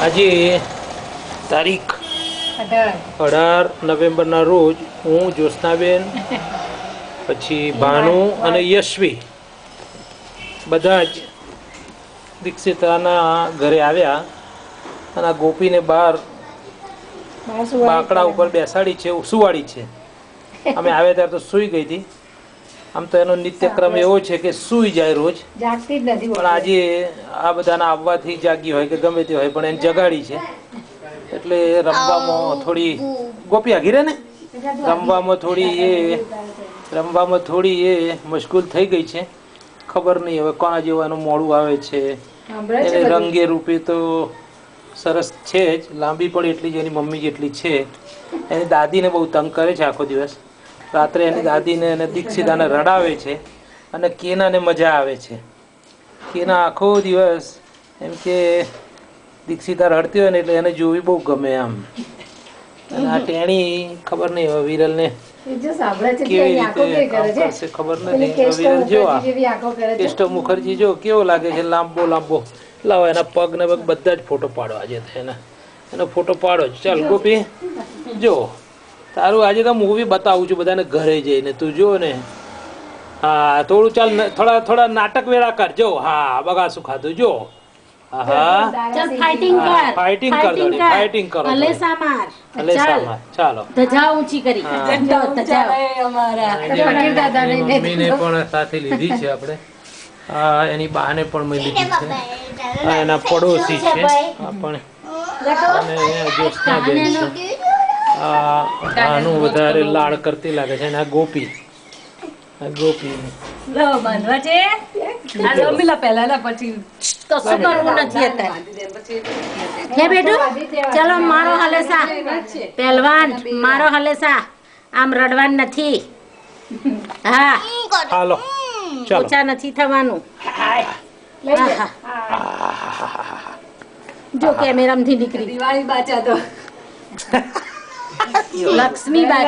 આજે તારીખ 18 નવેમ્બરના રોજ હું જ્યોત્સનાબેન પછી ભાનુ અને યશવી બધા જ દીક્ષિતાના ઘરે આવ્યા અને આ ગોપીને બહાર બાકડા ઉપર બેસાડી છે, સુવાડી છે. અમે આવ્યા ત્યારે તો સૂઈ ગઈ હતી. આમ તો એનો નિત્યક્રમ એવો છે કે સૂઈ જાય રોજ, પણ આજે આ બધાના આવવાથી જાગી હોય કે ગમે તે હોય પણ એને જગાડી છે. એટલે રમવામાં થોડી ગોપી આઘી રે ને રમવામાં થોડી એ મશગુલ થઈ ગઈ છે. ખબર નહીં હવે કોના જેવાનું મોડું આવે છે. એને રંગે રૂપે તો સરસ છે જ, લાંબી પણ એટલી જ એની મમ્મી જેટલી છે. એની દાદીને બહુ તંગ કરે છે આખો દિવસ. રાત્રે એની દાદીને અને દીક્ષિતાને રડાવે છે અને કેનાને મજા આવે છે. કેના આખો દિવસ એમ કે દીક્ષિતા રડતી હોય ને એટલે એને જોવી બહુ ગમે આમ. અને આ ટેણી ખબર નહીં હવે વિરલને કેવી રીતે કરશે ખબર નથી. વિરલ જો આ કેસ્ટો મુખર્જી જો કેવો લાગે છે, લાંબો લાવો એના પગ ને પગ બધા જ ફોટો પાડો આજે એનો ફોટો પાડો જ. ચાલ ગોપી જો તારું આજે તો મૂવી બતાવું છું બધાને ઘરે જઈને, તું જો ને. હા થોડું ચાલ થોડા નાટક વેળા કર જો. હા બગાસું ખાધું જો. ફાઇટિંગ કરો. હલેસા માર ચાલો. ધજા ઊંચી કરી. મમ્મીને પણ સાથે લીધી છે આપણે. એની બાને પણ મેં લીધી છે. એના પડોશી છે પણ અને જ્યોત્સનાબેન છે. આનું વધારે લાડ કરતી લાગે છે. અને આ ગોપી ચલો મારો હલેસા પહેલવાન, મારો હલેસા. આમ રડવાનું નથી. હા હાલો ઓછા નથી થવાનું. જો કેમેરામાંથી નીકળી દિવાળી બાચા તો લક્ષ્મી બા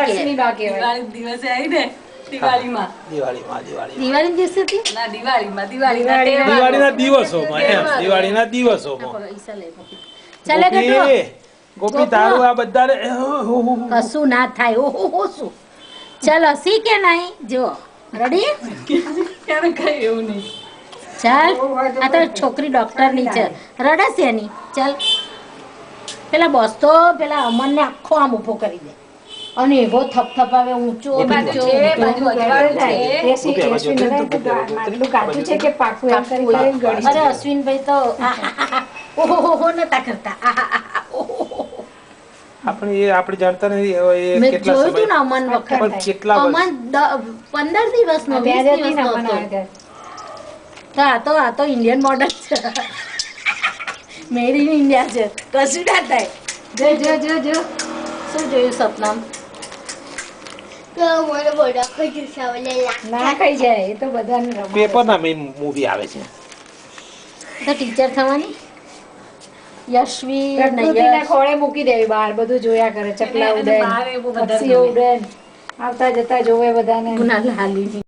દિવસે આવી ને દિવાળીના દિવસોમાં ગોપી તારું આ બધા કશું ના થાય. ઓહો શું ચાલ હસી કે નહીં જો રેડી એવું નહીં. ચાલ આ તો છોકરી ડોક્ટર ની છે, રડે છે એની. ચાલ પેલા બોસ તો પેલા અમનને આખો આમ ઉભો કરી દે અને એવો થપથપાવે ઊંચો અરે અશ્વિનભાઈ તો ઓહો નતા કરતા. આપણે જાણતા નથી મેં જોયું હતું ને અમન વખત. અમન 15 દિવસનો 20 દિવસનો હતો. આ તો ઇન્ડિયન મોડલ છે, મેડ ઇન ઇન્ડિયા છે. કશું ના થાય. જો શું જોયું સપનામ? ના ખાઈ જાય એ તો બધાને પેપરના મેઇન મૂવી આવે છે. તો ટીચર થવાની યશવી ખોળે મૂકી દેવી બહાર બધું જોયા કરે. ચકલા ઉડે, પક્ષીઓ ઉડે, આવતા જતા જોવે બધાને.